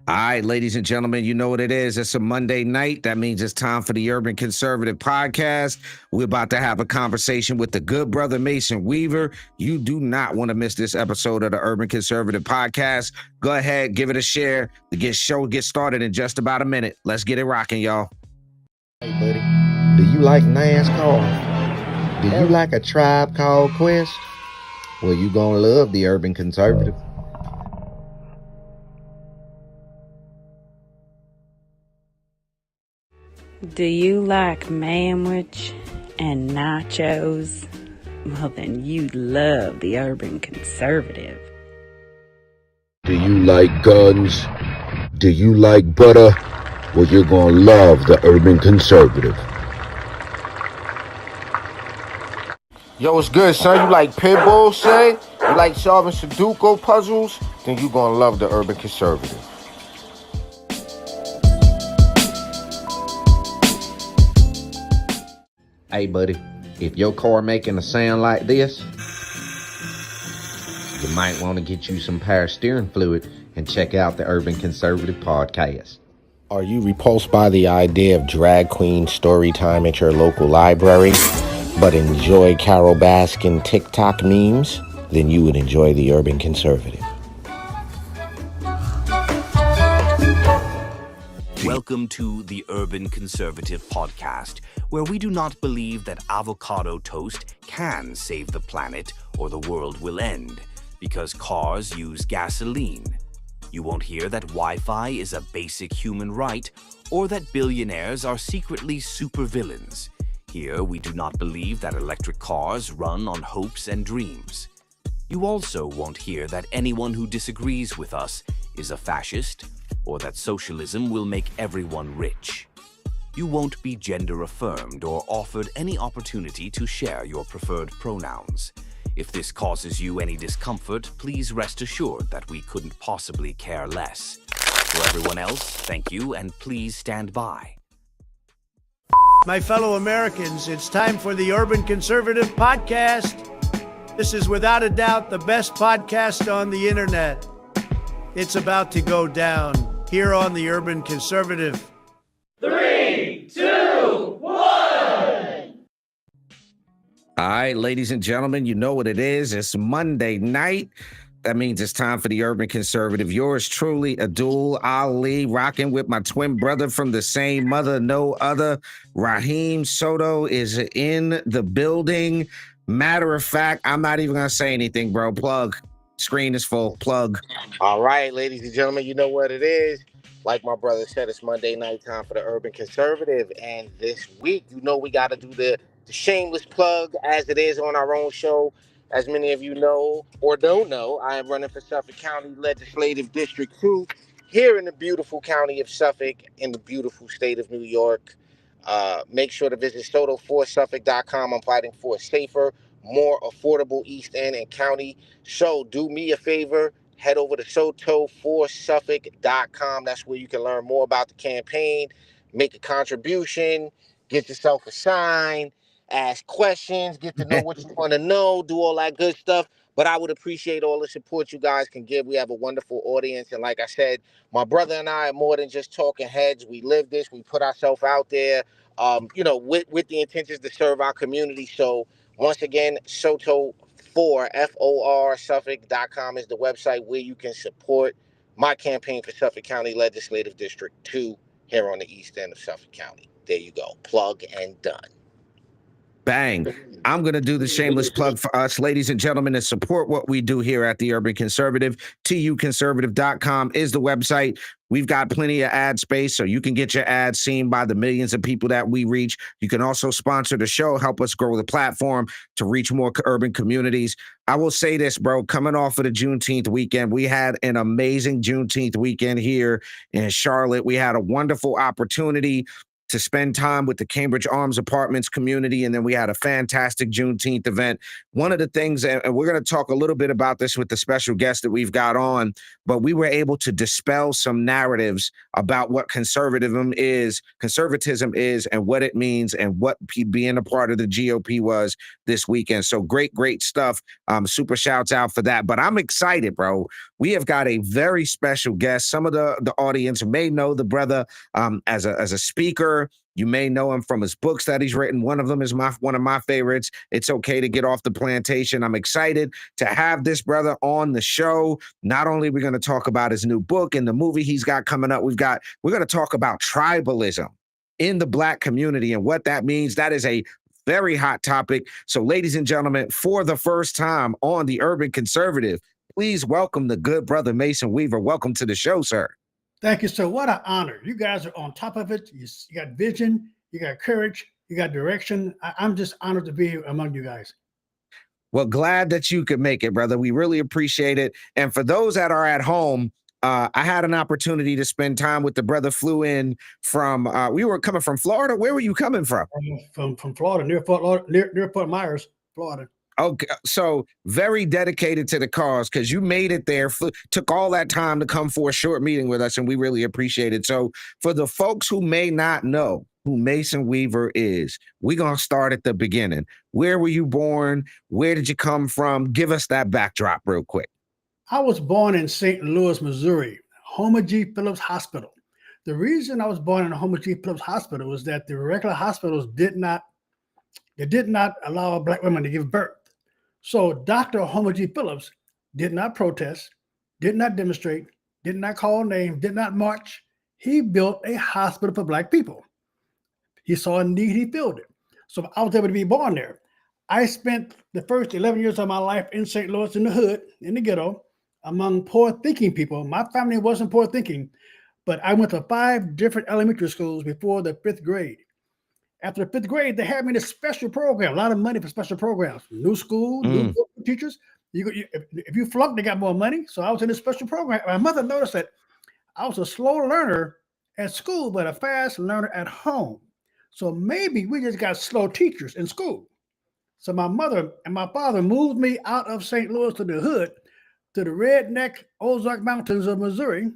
All right, ladies and gentlemen, you know what it is. It's a Monday night. That means it's time for the Urban Conservative Podcast. We're about to have a conversation with the good brother Mason Weaver. You do not want to miss this episode of the Urban Conservative Podcast. Go ahead, give it a share. The show gets started in just about a minute. Let's get it rocking, y'all. Hey, buddy, do you like NASCAR? Do you like a Tribe Called Quest? Well, you gonna love the Urban Conservative. Do you like manwich and nachos? Well, then you love the Urban Conservative. Do you like guns? Do you like butter? Well, you're gonna love the Urban Conservative. Yo, what's good, son? You like pit bulls, say? You like solving Sudoku puzzles? Then you gonna love the Urban Conservative. Hey, buddy, if your car making a sound like this, you might want to get you some power steering fluid and check out the Urban Conservative Podcast. Are you repulsed by the idea of drag queen story time at your local library, but enjoy Carol Baskin TikTok memes? Then you would enjoy the Urban Conservative. Welcome to the Urban Conservative Podcast, where we do not believe that avocado toast can save the planet or the world will end, because cars use gasoline. You won't hear that Wi-Fi is a basic human right, or that billionaires are secretly supervillains. Here, we do not believe that electric cars run on hopes and dreams. You also won't hear that anyone who disagrees with us is a fascist, or that socialism will make everyone rich. You won't be gender affirmed or offered any opportunity to share your preferred pronouns. If this causes you any discomfort, please rest assured that we couldn't possibly care less. For everyone else, thank you, and please stand by. My fellow Americans, it's time for the Urban Conservative Podcast. This is without a doubt the best podcast on the internet. It's about to go down here on the Urban Conservative. 3, 2, 1. All right, ladies and gentlemen, you know what it is. It's Monday night. That means it's time for the Urban Conservative. Yours truly, Abdul Ali, rocking with my twin brother from the same mother, no other. Raheem Soto is in the building. Matter of fact, I'm not even going to say anything, bro. Plug. Screen is full. Plug. All right, ladies and gentlemen, you know what it is. Like my brother said, it's Monday night time for the Urban Conservative. And this week, you know we got to do the shameless plug as it is on our own show. As many of you know or don't know, I am running for Suffolk County Legislative District 2 here in the beautiful county of Suffolk in the beautiful state of New York. Make sure to visit Soto4Suffolk.com. I'm fighting for a safer, more affordable East End and County. So do me a favor, head over to Soto4Suffolk.com. That's where you can learn more about the campaign, make a contribution, get yourself a sign, ask questions, get to know what you want to know, do all that good stuff. But I would appreciate all the support you guys can give. We have a wonderful audience. And like I said, my brother and I are more than just talking heads. We live this. We put ourselves out there, with the intentions to serve our community. So once again, Soto4, Suffolk.com is the website where you can support my campaign for Suffolk County Legislative District 2 here on the east end of Suffolk County. There you go. Plug and done. Bang. I'm going to do the shameless plug for us, ladies and gentlemen, and support what we do here at the Urban Conservative. TUconservative.com is the website. We've got plenty of ad space, so you can get your ads seen by the millions of people that we reach. You can also sponsor the show, help us grow the platform to reach more urban communities. I will say this, bro, coming off of the Juneteenth weekend, we had an amazing Juneteenth weekend here in Charlotte. We had a wonderful opportunity to spend time with the Cambridge Arms Apartments community, and then we had a fantastic Juneteenth event. One of the things, and we're going to talk a little bit about this with the special guest that we've got on, but we were able to dispel some narratives about what conservatism is, and what it means, and what being a part of the GOP was this weekend. So great stuff. Super shouts out for that. But I'm excited, bro. We have got a very special guest. Some of the audience may know the brother as a speaker. You may know him from his books that he's written. One of them is one of my favorites. It's Okay to Get Off the Plantation. I'm excited to have this brother on the show. Not only are we going to talk about his new book and the movie he's got coming up, we're going to talk about tribalism in the Black community and what that means. That is a very hot topic. So, ladies and gentlemen, for the first time on the Urban Conservative, please welcome the good brother Mason Weaver. Welcome to the show, sir. Thank you, sir. What an honor. You guys are on top of it. You got vision, you got courage, you got direction. I'm just honored to be among you guys. Well, glad that you could make it, brother. We really appreciate it. And for those that are at home, I had an opportunity to spend time with the brother. Flew in from, we were coming from Florida. Where were you coming from? From Florida, near Fort Myers, Florida. Okay, so very dedicated to the cause, because you made it there, took all that time to come for a short meeting with us, and we really appreciate it. So for the folks who may not know who Mason Weaver is, we're going to start at the beginning. Where were you born? Where did you come from? Give us that backdrop real quick. I was born in St. Louis, Missouri, Homer G. Phillips Hospital. The reason I was born in Homer G. Phillips Hospital was that the regular hospitals did not allow Black women to give birth. So Dr. Homer G. Phillips did not protest, did not demonstrate, did not call names, did not march. He built a hospital for Black people. He saw a need, he filled it. So I was able to be born there. I spent the first 11 years of my life in St. Louis, in the hood, in the ghetto, among poor thinking people. My family wasn't poor thinking, but I went to 5 different elementary schools before the 5th grade. After the 5th grade, they had me in a special program, a lot of money for special programs. New school, new teachers. If you flunked, they got more money. So I was in a special program. My mother noticed that I was a slow learner at school, but a fast learner at home. So maybe we just got slow teachers in school. So my mother and my father moved me out of St. Louis to the hood, to the redneck Ozark Mountains of Missouri,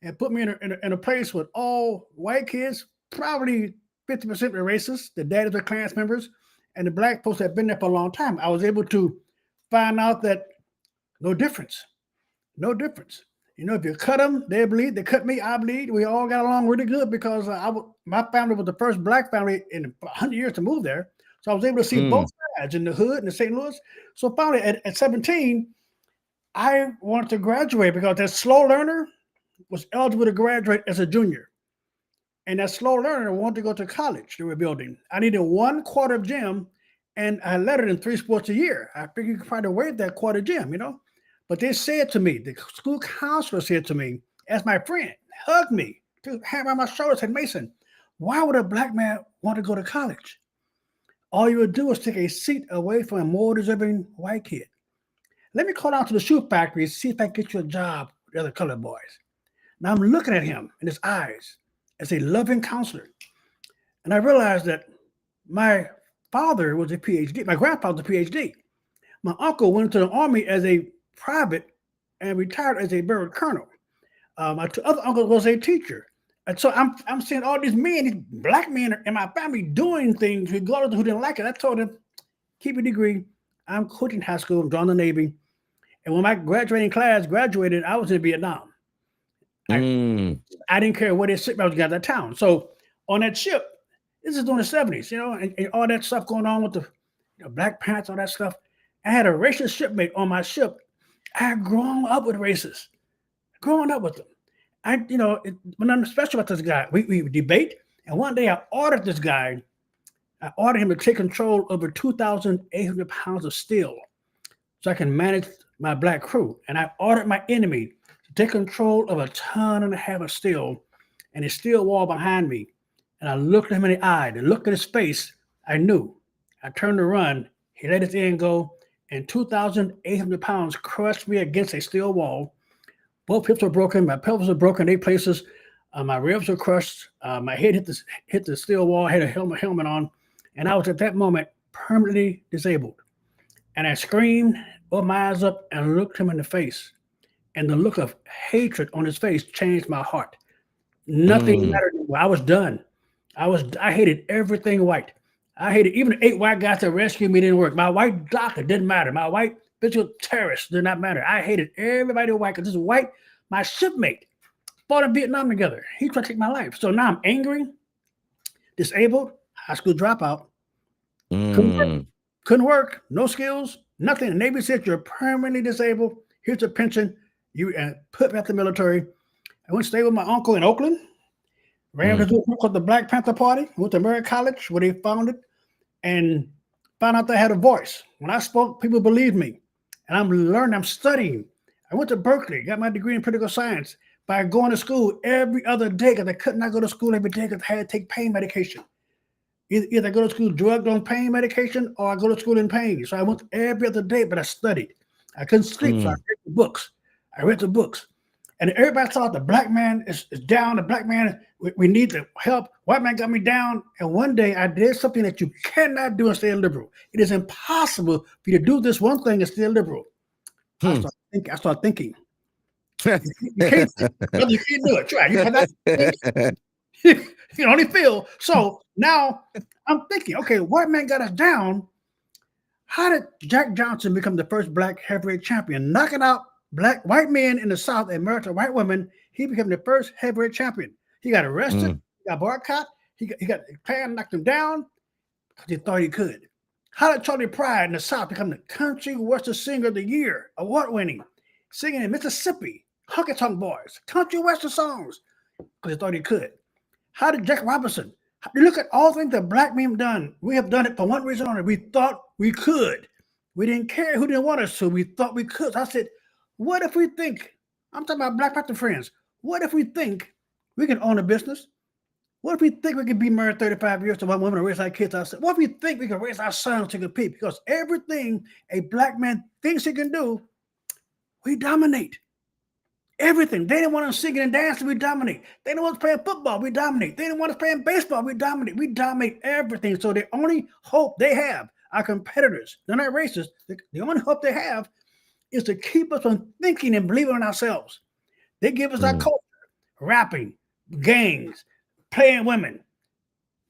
and put me in a place with all white kids, probably 50% were racist. The daddies were Klans members, and the Black folks had been there for a long time. I was able to find out that no difference. You know, if you cut them, they bleed. They cut me, I bleed. We all got along really good because my family was the first Black family in 100 years to move there. So I was able to see both sides in the hood and in St. Louis. So finally, at 17, I wanted to graduate because that slow learner was eligible to graduate as a junior. And that slow learner wanted to go to college they were building. I needed 1 quarter of gym, and I lettered in 3 sports a year. I figured you could probably waive that quarter gym, you know? But they said to me, the school counselor said to me, as my friend, hugged me, took a hand on my shoulder, said, Mason, why would a Black man want to go to college? All you would do is take a seat away from a more deserving white kid. Let me call down to the shoe factory and see if I can get you a job with the other colored boys. Now I'm looking at him in his eyes as a loving counselor. And I realized that my father was a PhD. My grandfather was a PhD. My uncle went into the Army as a private and retired as a bird colonel. My 2 other uncles was a teacher. And so I'm seeing all these men, these Black men in my family doing things regardless of who didn't like it. I told them, keep your degree. I'm quitting high school, I'm joining the Navy. And when my graduating class graduated, I was in Vietnam. I didn't care where they shipped. I was got that town. So on that ship, this is during the 70s, you know, and all that stuff going on with the Black Pants, all that stuff. I had a racist shipmate on my ship. I had grown up with racists, growing up with them. When I'm special about this guy, we debate. And one day I ordered this guy, I ordered him to take control over 2,800 pounds of steel so I can manage my Black crew. And I ordered my enemy to take control of 1.5 tons of steel and a steel wall behind me. And I looked him in the eye, and looked at his face. I knew. I turned to run. He let his end go, and 2,800 pounds crushed me against a steel wall. Both hips were broken. My pelvis was broken in 8 places. My ribs were crushed. My head hit the steel wall. I had a helmet on. And I was at that moment permanently disabled. And I screamed, opened my eyes up, and looked him in the face. and the look of hatred on his face changed my heart. Nothing mattered anymore. I was done. I hated everything white. I hated even the 8 white guys that rescued me didn't work. My white doctor didn't matter. My white physical terrorist did not matter. I hated everybody white because this white, my shipmate, fought in Vietnam together. He tried to take my life. So now I'm angry, disabled, high school dropout. Couldn't work, no skills, nothing. The Navy said you're permanently disabled. Here's a pension. You put back the military. I went to stay with my uncle in Oakland. Ran to do called the Black Panther Party. Went to American College where they founded, and found out they had a voice. When I spoke, people believed me. And I'm learning, I'm studying. I went to Berkeley, got my degree in political science by going to school every other day because I could not go to school every day because I had to take pain medication. Either I go to school drugged on pain medication or I go to school in pain. So I went every other day, but I studied. I couldn't sleep, so I read the books. And everybody thought the black man is down. The black man, we need the help. White man got me down. And one day I did something that you cannot do and stay liberal. It is impossible for you to do this one thing and stay liberal. I started thinking. You can't do it. Try. You cannot think. You can only feel. So now I'm thinking, okay, white man got us down. How did Jack Johnson become the first black heavyweight champion? Knocking out white men in the South and married to white women, he became the first heavyweight champion. He got arrested, he got boycott, he got Pan knocked him down because he thought he could. How did Charlie Pride in the South become the country western singer of the year, award-winning, singing in Mississippi, honky tonk boys, country western songs because he thought he could? How did Jack Robinson? You look at all the things that black men have done. We have done it for one reason or another. We thought we could. We didn't care who didn't want us to. We thought we could. So I said, what if we think, I'm talking about Black Panther friends, what if we think we can own a business? What if we think we can be married 35 years to one woman and raise our kids ourselves? What if we think we can raise our sons to compete? Because everything a black man thinks he can do, we dominate. Everything. They didn't want us singing and dancing, we dominate. They didn't want us playing football, we dominate. They didn't want us playing baseball, we dominate. We dominate everything. So the only hope they have, our competitors, they're not racist, the only hope they have is to keep us from thinking and believing in ourselves. They give us our culture, rapping, gangs, playing women.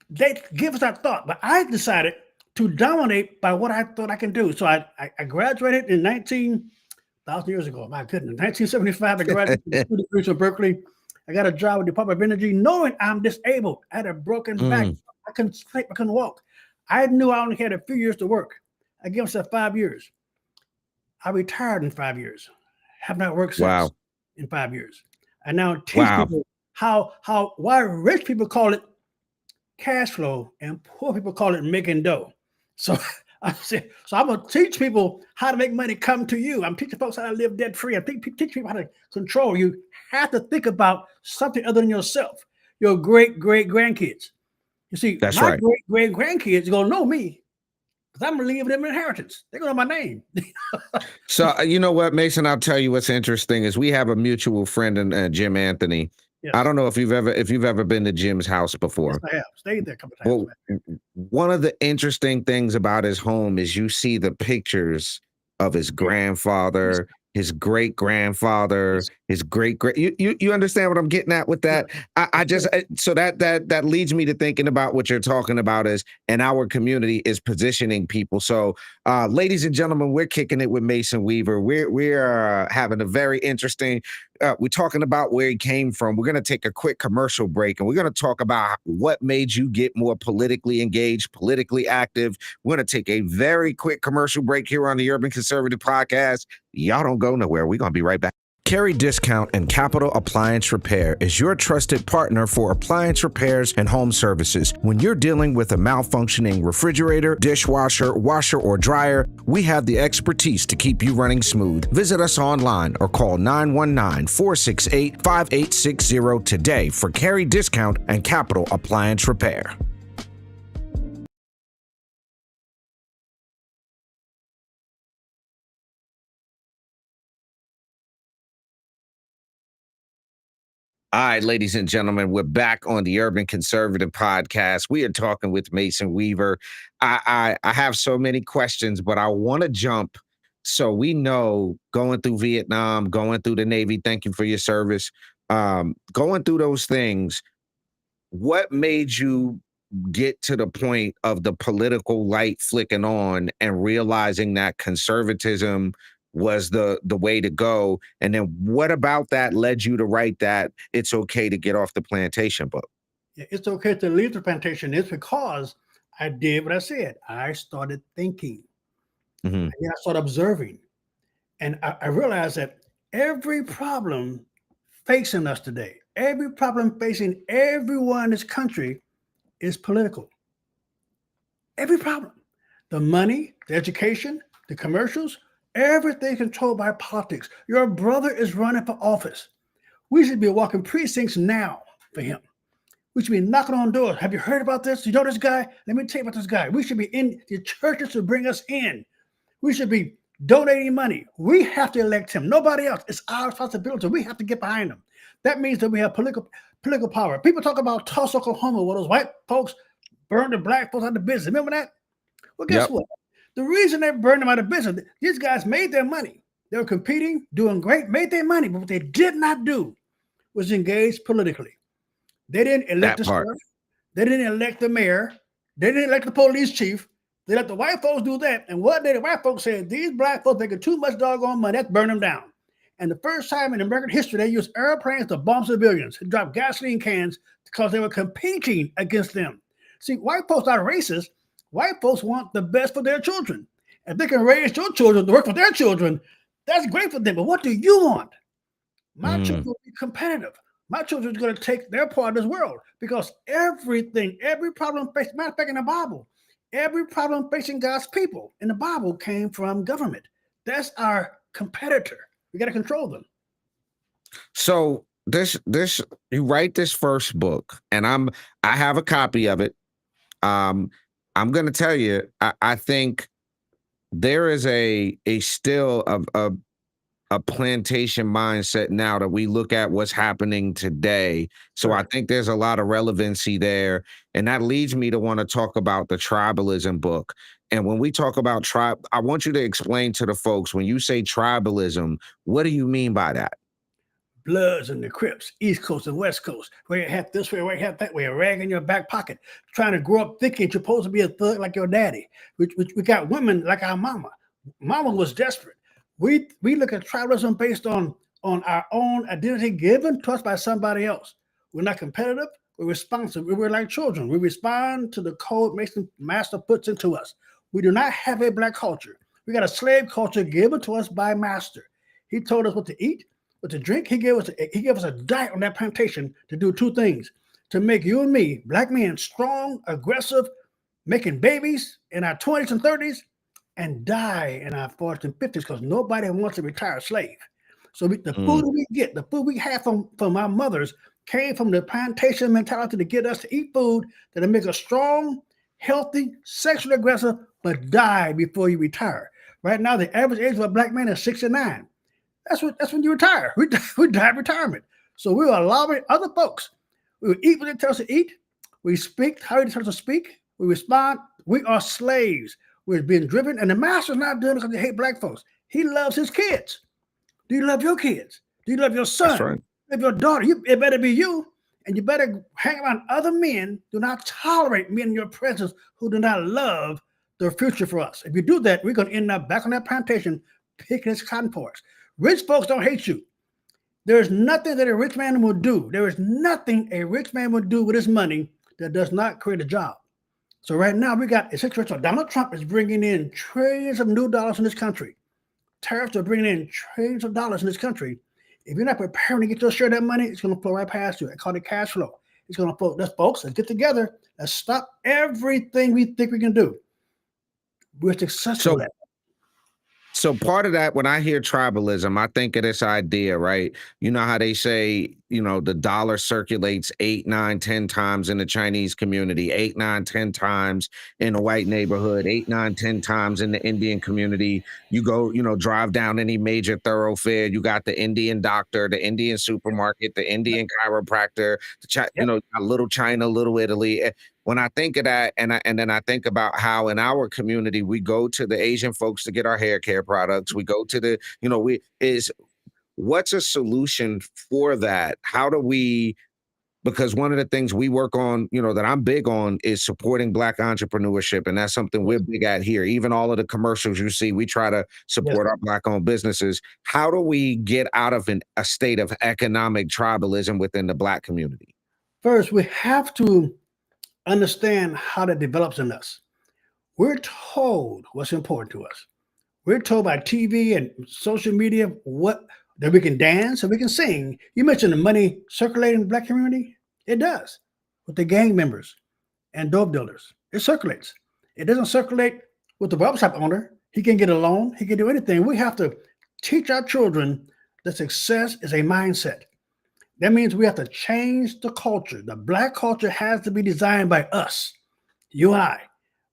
They give us our thought. But I decided to dominate by what I thought I can do. So I graduated in 1,000 years ago. My goodness, 1975, I graduated with 2 degrees from Berkeley. I got a job with the Department of Energy, knowing I'm disabled. I had a broken back. I couldn't sleep, I couldn't walk. I knew I only had a few years to work. I gave myself 5 years. I retired in 5 years. Have not worked since in 5 years. I now teach people why rich people call it cash flow and poor people call it making dough. So I said, I'm gonna teach people how to make money come to you. I'm teaching folks how to live debt free. I teach people how to control. You have to think about something other than yourself, your great grandkids. You see, my great grandkids are gonna know me. Because I'm going to leave them inheritance. They're going to know my name. So, you know what, Mason, I'll tell you what's interesting is we have a mutual friend in Jim Anthony. Yes. I don't know if you've ever been to Jim's house before. Yes, I have. Stayed there a couple of times. Well, one of the interesting things about his home is you see the pictures of his grandfather, his great grandfather, his great you understand what I'm getting at with that? I just so that leads me to thinking about what you're talking about and our community is positioning people. So ladies and gentlemen, we're kicking it with Mason Weaver. We're having a very interesting we're talking about where he came from. We're going to take a quick commercial break and we're going to talk about what made you get more politically engaged, politically active. We're going to take a very quick commercial break here on the Urban Conservative Podcast. Y'all don't go nowhere. We're going to be right back. Carry Discount and Capital Appliance Repair is your trusted partner for appliance repairs and home services. When you're dealing with a malfunctioning refrigerator, dishwasher, washer, or dryer, we have the expertise to keep you running smooth. Visit us online or call 919-468-5860 today for Carry Discount and Capital Appliance Repair. All right, ladies and gentlemen, we're back on the Urban Conservative Podcast. We are talking with Mason Weaver. I have so many questions, but I want to jump So we know going through Vietnam, going through the Navy, thank you for your service. Going through those things, what made you get to the point of the political light flicking on and realizing that conservatism was the way to go? And then what about that led you to write that It's Okay to Get Off the Plantation book? It's okay to leave the plantation. It's because I did what I said. I started thinking. Mhm. And I started observing. And I realized that every problem facing us today, every problem facing everyone in this country is political. Every problem. The money, the education, the commercials, everything controlled by politics. Your brother is running for office. We should be walking precincts now for him. We should be knocking on doors. Have you heard about this? You know this guy? Let me tell you about this guy. We should be in the churches to bring us in. We should be donating money. We have to elect him. Nobody else. It's our responsibility. We have to get behind him. That means that we have political power. People talk about Tulsa, Oklahoma, where those white folks burned the black folks out of business. Remember that? Well, guess what? The reason they burned them out of business, these guys made their money. They were competing, doing great, made their money. But what they did not do was engage politically. They didn't elect the sheriff. They didn't elect the mayor. They didn't elect the police chief. They let the white folks do that. And what did the white folks say? These black folks making too much doggone money. Let's burn them down. And the first time in American history, they used airplanes to bomb civilians and drop gasoline cans because they were competing against them. See, white folks are racist. White folks want the best for their children. If they can raise your children to work for their children, that's great for them. But what do you want? My children will be competitive. My children are going to take their part of this world because everything, every problem facing, matter of fact, in the Bible, every problem facing God's people in the Bible came from government. That's our competitor. We got to control them. So this you write this first book, and I have a copy of it. I'm going to tell you, I think there is a still a plantation mindset now that we look at what's happening today. So I think there's a lot of relevancy there. And that leads me to want to talk about the tribalism book. And when we talk about tribe, I want you to explain to the folks, when you say tribalism, what do you mean by that? Bloods and the Crips, East Coast and West Coast, where you have this way, where you have that way, a rag in your back pocket, trying to grow up thinking you're supposed to be a thug like your daddy. We got women like our mama. Mama was desperate. We look at tribalism based on our own identity given to us by somebody else. We're not competitive. We're responsive. We're like children. We respond to the code master puts into us. We do not have a black culture. We got a slave culture given to us by master. He told us what to eat, what to drink. He gave us a diet on that plantation to do two things: to make you and me, black men, strong, aggressive, making babies in our 20s and 30s, and die in our 40s and 50s because nobody wants to retire a slave. So the food we get, the food we have from our mothers came from the plantation mentality to get us to eat food that'll make us strong, healthy, sexually aggressive, but die before you retire. Right now, the average age of a black man is 69. That's when you retire. We die of retirement. So we're allowing other folks. We eat what they tell us to eat. We speak how they tell us to speak. We respond. We are slaves. We're being driven, and the master's not doing it because they hate black folks. He loves his kids. Do you love your kids? Do you love your son? That's right. Do you love your daughter? It better be you, and you better hang around other men. Do not tolerate men in your presence who do not love their future for us. If you do that, we're going to end up back on that plantation picking his cotton for us. Rich folks don't hate you. There is nothing that a rich man will do. There is nothing a rich man will do with his money that does not create a job. So right now we got a situation where Donald Trump is bringing in trillions of new dollars in this country. Tariffs are bringing in trillions of dollars in this country. If you're not preparing to get your share of that money, it's going to flow right past you. I call it cash flow. It's going to flow. Let's folks, let's get together. Let's stop everything we think we can do. We're successful at it. So part of that, when I hear tribalism, I think of this idea, right? You know how they say the dollar circulates 8, 9, 10 times in the Chinese community, 8, 9, 10 times in a white neighborhood, 8, 9, 10 times in the Indian community. You go, drive down any major thoroughfare, you got the Indian doctor, the Indian supermarket, the Indian chiropractor, Little China, Little Italy. When I think of that, and then I think about how in our community we go to the Asian folks to get our hair care products. We go to what's a solution for that? How do we? Because one of the things we work on, that I'm big on is supporting Black entrepreneurship. And that's something we're big at here. Even all of the commercials you see, we try to support our Black-owned businesses. How do we get out of a state of economic tribalism within the Black community? First, we have to understand how that develops in us. We're told what's important to us. We're told by TV and social media that we can dance and we can sing. You mentioned the money circulating in the Black community. It does with the gang members and dope dealers. It circulates. It doesn't circulate with the barber shop owner. He can get a loan. He can do anything. We have to teach our children that success is a mindset. That means we have to change the culture. The Black culture has to be designed by us, you and I.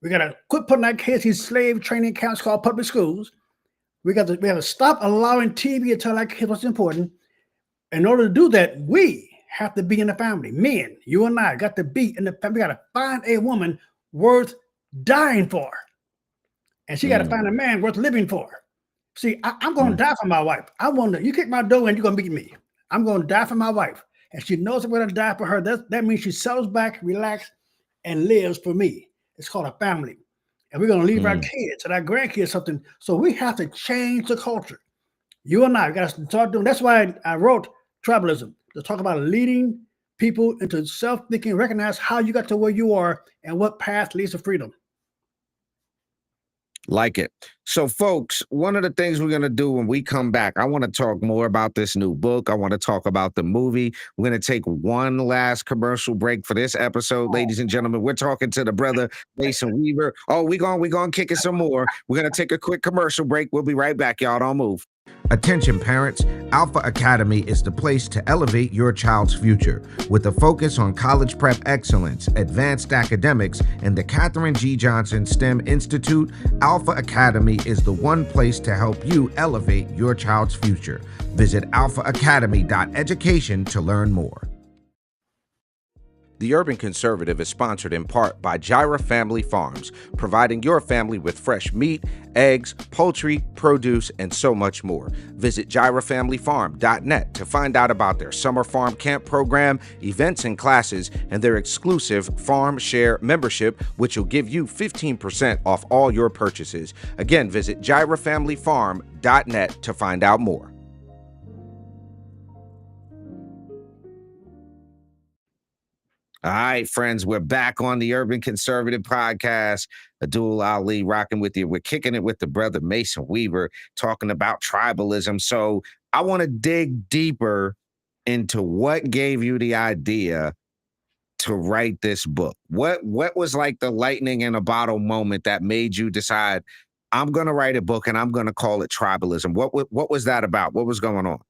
We got to quit putting our kids in slave training camps called public schools. We got to stop allowing TV to tell our kids what's important. In order to do that, we have to be in the family. Men, you and I got to be in the family. We got to find a woman worth dying for. And she got to find a man worth living for. See, I'm going to die for my wife. You kick my door and you're going to beat me. I'm going to die for my wife. And she knows I'm going to die for her. That means she settles back, relaxes, and lives for me. It's called a family. And we're going to leave our kids and our grandkids something. So we have to change the culture. You and I got to start doing. That's why I wrote Tribalism, to talk about leading people into self-thinking, recognize how you got to where you are and what path leads to freedom. Like it. So, folks, one of the things we're going to do when we come back, I want to talk more about this new book. I want to talk about the movie. We're going to take one last commercial break for this episode, ladies and gentlemen. We're talking to the brother Mason Weaver. Oh, we're going to kick it some more. We're going to take a quick commercial break. We'll be right back. Y'all don't move. Attention parents, Alpha Academy is the place to elevate your child's future. With a focus on college prep excellence, advanced academics, and the Katherine G. Johnson STEM Institute, Alpha Academy is the one place to help you elevate your child's future. Visit alphaacademy.education to learn more. The Urban Conservative is sponsored in part by Gyra Family Farms, providing your family with fresh meat, eggs, poultry, produce, and so much more. Visit gyrafamilyfarm.net to find out about their summer farm camp program, events and classes, and their exclusive Farm Share membership, which will give you 15% off all your purchases. Again, visit gyrafamilyfarm.net to find out more. All right, friends, we're back on the Urban Conservative Podcast. Abdul Ali rocking with you. We're kicking it with the brother Mason Weaver, talking about tribalism. So I want to dig deeper into what gave you the idea to write this book. What was like the lightning in a bottle moment that made you decide, I'm going to write a book and I'm going to call it Tribalism? What was that about? What was going on?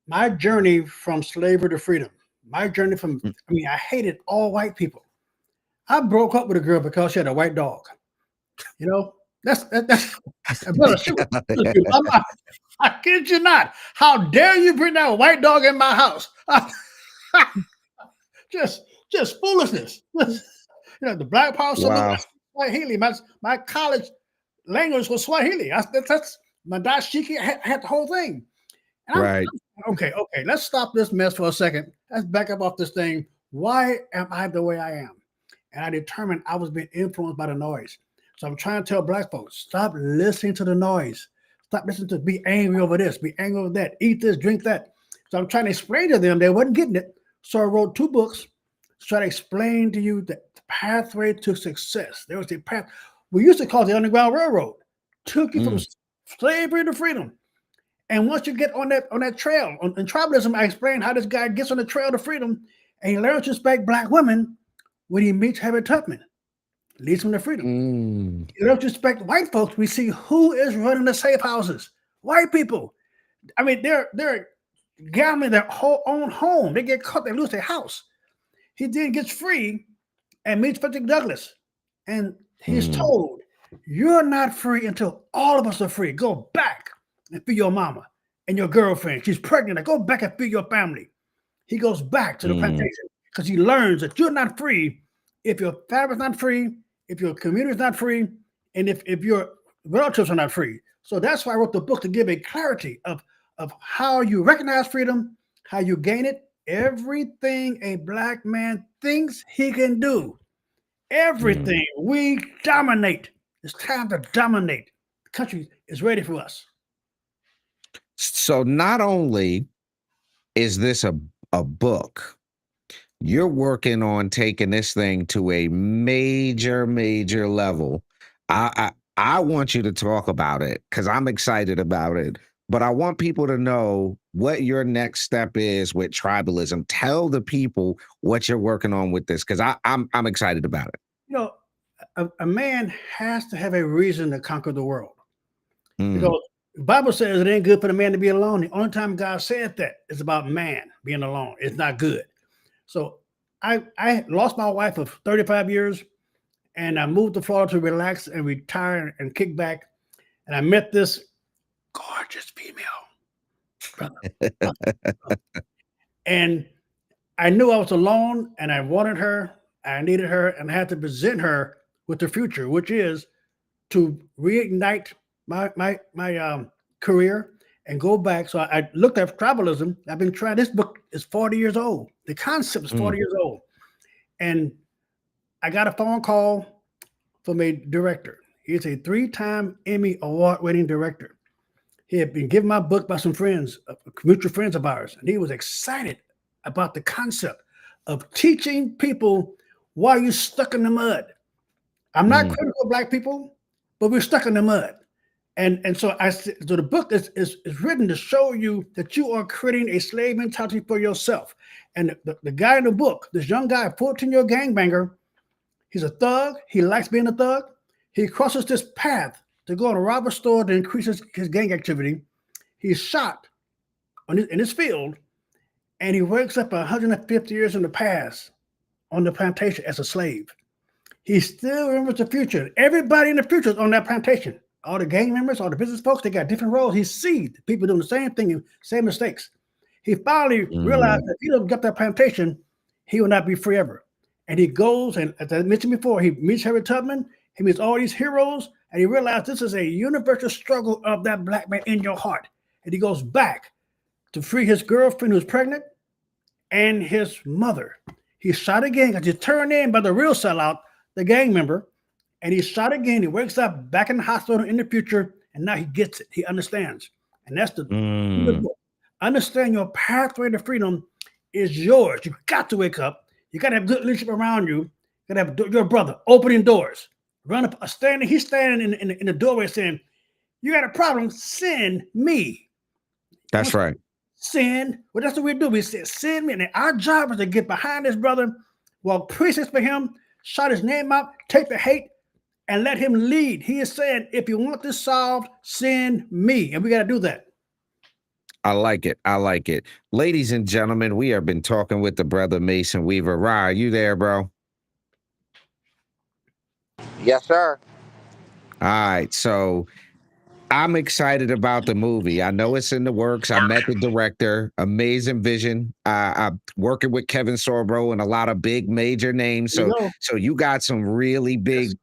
My journey from slavery to freedom. My journey I hated all white people. I broke up with a girl because she had a white dog. That's brother, I kid you not. How dare you bring that white dog in my house? just foolishness. The Black Power Wow. Swahili. My college language was Swahili. That's my dashiki had the whole thing. Right. Okay. Let's stop this mess for a second. Let's back up off this thing. Why am I the way I am? And I determined I was being influenced by the noise. So I'm trying to tell Black folks, stop listening to the noise. Stop listening to be angry over this, be angry over that, eat this, drink that. So I'm trying to explain to them they wasn't getting it. So I wrote 2 books to try to explain to you the pathway to success. There was a path. We used to call it the Underground Railroad. Took you from slavery to freedom. And once you get on that trail, in tribalism, I explained how this guy gets on the trail to freedom and he learns to respect Black women when he meets Harriet Tubman, leads him to freedom. He learns to respect white folks. We see who is running the safe houses. White people. I mean, they're gambling their whole own home. They get caught, they lose their house. He then gets free and meets Frederick Douglass. And he's told, you're not free until all of us are free. Go back and feed your mama and your girlfriend. She's pregnant. Go back and feed your family. He goes back to the plantation because he learns that you're not free if your family's not free, if your community's not free, and if your relatives are not free. So that's why I wrote the book, to give a clarity of how you recognize freedom, how you gain it. Everything a black man thinks he can do, everything we dominate. It's time to dominate. The country is ready for us. So not only is this a book, you're working on taking this thing to a major level. I want you to talk about it because I'm excited about it. But I want people to know what your next step is with tribalism. Tell the people what you're working on with this, because I'm excited about it. You know, a man has to have a reason to conquer the world. Because the Bible says it ain't good for the man to be alone. The only time God said that is about man being alone. It's not good. So I lost my wife of 35 years, and I moved to Florida to relax and retire and kick back. And I met this gorgeous female. And I knew I was alone, and I wanted her, I needed her, and I had to present her with the future, which is to reignite my career and go back. So I looked at tribalism. I've been trying. This book is 40 years old. The concept is 40 years old. And I got a phone call from a director. He's a 3-time Emmy award-winning director. He had been given my book by some friends, mutual friends of ours, and he was excited about the concept of teaching people why you're stuck in the mud. I'm not critical of black people, but we're stuck in the mud. And so so the book is written to show you that you are creating a slave mentality for yourself. And the guy in the book, this young guy, 14-year-old gangbanger, he's a thug. He likes being a thug. He crosses this path to go and rob a store to increase his gang activity. He's shot in his field, and he wakes up 150 years in the past on the plantation as a slave. He still remembers the future. Everybody in the future is on that plantation. All the gang members, all the business folks, they got different roles. He sees people doing the same thing and same mistakes. He finally realized that if he don't get that plantation, he will not be free ever. And he goes, and as I mentioned before, he meets Harriet Tubman, he meets all these heroes, and he realized this is a universal struggle of that black man in your heart. And he goes back to free his girlfriend who's pregnant and his mother. He's shot again because he's turned in by the real sellout, the gang member, and he's shot again. He wakes up back in the hospital in the future, and now he gets it. He understands. And that's the understand your pathway to freedom is yours. You got to wake up. You got to have good leadership around you. You got to have your brother opening doors. Run up, standing. He's standing in the doorway saying, "You got a problem? Send me." That's right. Send. Well, that's what we do. We say, "Send me." And our job is to get behind this brother, walk precepts for him, shout his name out, take the hate, and let him lead. He is saying, if you want this solved, send me. And we got to do that. I like it. I like it. Ladies and gentlemen, we have been talking with the brother Mason Weaver. Ra, are you there, bro? Yes, sir. All right. So I'm excited about the movie. I know it's in the works. I met the director, amazing vision. I'm working with Kevin Sorbo and a lot of big major names. So you got some really big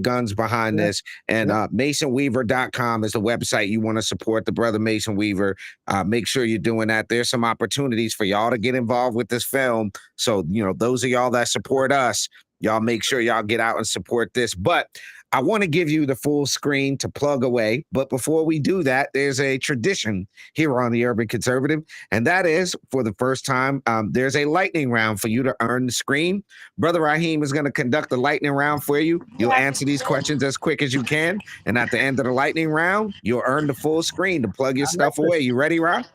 guns behind this. And MasonWeaver.com is the website you want to support the brother Mason Weaver. Make sure you're doing that. There's some opportunities for y'all to get involved with this film. So, those of y'all that support us, y'all make sure y'all get out and support this. But I want to give you the full screen to plug away. But before we do that, there's a tradition here on the Urban Conservative. And that is, for the first time, there's a lightning round for you to earn the screen. Brother Raheem is going to conduct the lightning round for you. You'll answer these questions as quick as you can. And at the end of the lightning round, you'll earn the full screen to plug your stuff away. You ready, Rob?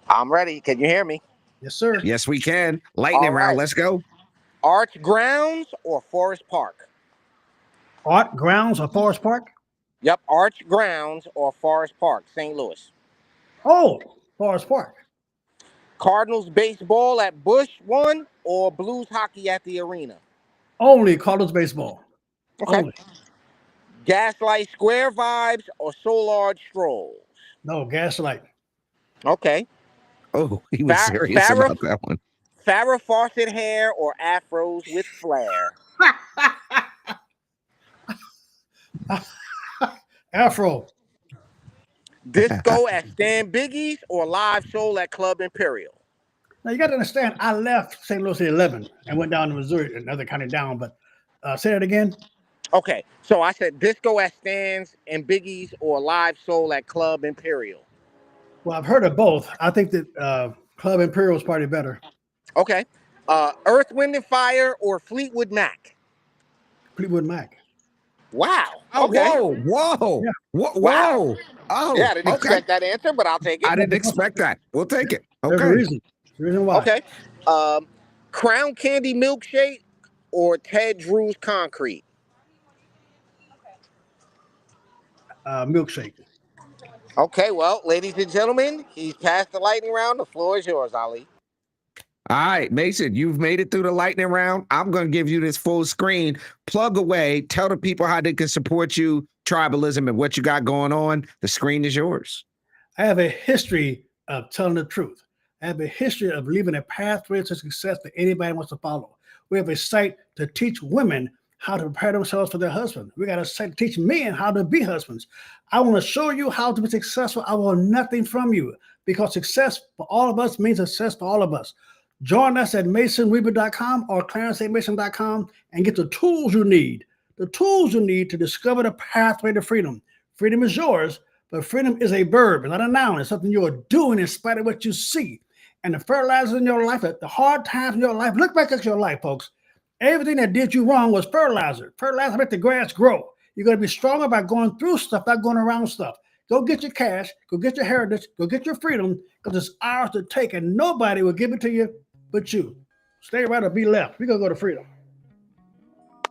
I'm ready. Can you hear me? Yes, sir. Yes, we can. Lightning round. Let's go. Arch Grounds or Forest Park? Art Grounds or Forest Park? Yep, Arch Grounds or Forest Park, St. Louis. Oh, Forest Park. Cardinals baseball at Busch 1 or Blues hockey at the arena? Only Cardinals baseball. Okay. Only. Gaslight Square vibes or Soulard strolls? No, Gaslight. Okay. Oh, he was serious about that one. Farrah Fawcett hair or afros with flair? Afro. Disco at Stan Biggie's or live soul at Club Imperial? Now you got to understand, I left St. Louis at 11 and went down to Missouri, another county down. But say that again. Okay, so I said disco at Stan's and Biggie's or live soul at Club Imperial. Well, I've heard of both. I think that Club Imperial is probably better. Okay, Earth, Wind and Fire or Fleetwood Mac? Fleetwood Mac. Wow. Oh, Okay. Whoa. Yeah. Whoa. Wow. Oh, Yeah, I didn't expect that answer, but I'll take it. I didn't expect that. We'll take it. There's a Okay. reason. The reason why. Okay. Crown Candy Milkshake or Ted Drew's Concrete? Milkshake. Okay, well, ladies and gentlemen, he's passed the lightning round. The floor is yours, Ali. All right, Mason, you've made it through the lightning round. I'm going to give you this full screen. Plug away. Tell the people how they can support you, tribalism, and what you got going on. The screen is yours. I have a history of telling the truth. I have a history of leaving a pathway to success that anybody wants to follow. We have a site to teach women how to prepare themselves for their husband. We got a site to teach men how to be husbands. I want to show you how to be successful. I want nothing from you because success for all of us means success for all of us. Join us at masonweaver.com or clarenceamason.com and get the tools you need. The tools you need to discover the pathway to freedom. Freedom is yours, but freedom is a verb, it's not a noun. It's something you are doing in spite of what you see. And the fertilizers in your life, the hard times in your life, look back at your life, folks. Everything that did you wrong was fertilizer. Fertilizer makes the grass grow. You're going to be stronger by going through stuff, not going around stuff. Go get your cash, go get your heritage, go get your freedom, because it's ours to take, and nobody will give it to you but you. Stay right or be left. We're going to go to freedom.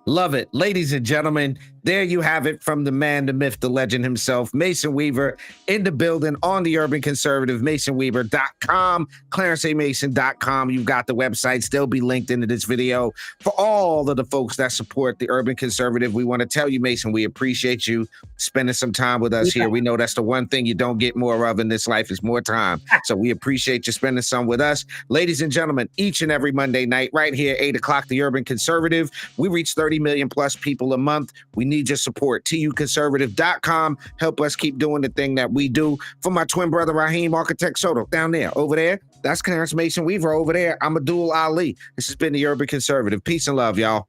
Love it. Ladies and gentlemen, there you have it from the man, the myth, the legend himself, Mason Weaver, in the building on the Urban Conservative, masonweaver.com, clarenceamason.com. You've got the websites. They'll be linked into this video. For all of the folks that support the Urban Conservative, we want to tell you, Mason, we appreciate you spending some time with us here. We know that's the one thing you don't get more of in this life is more time. So we appreciate you spending some with us. Ladies and gentlemen, each and every Monday night, right here, 8 o'clock, the Urban Conservative, we reach 30 million plus people a month. We need your support. tuconservative.com. Help us keep doing the thing that we do. For my twin brother, Raheem Architect Soto, down there, over there, that's Clarence Mason Weaver over there. I'm Abdul Ali. This has been the Urban Conservative. Peace and love, y'all.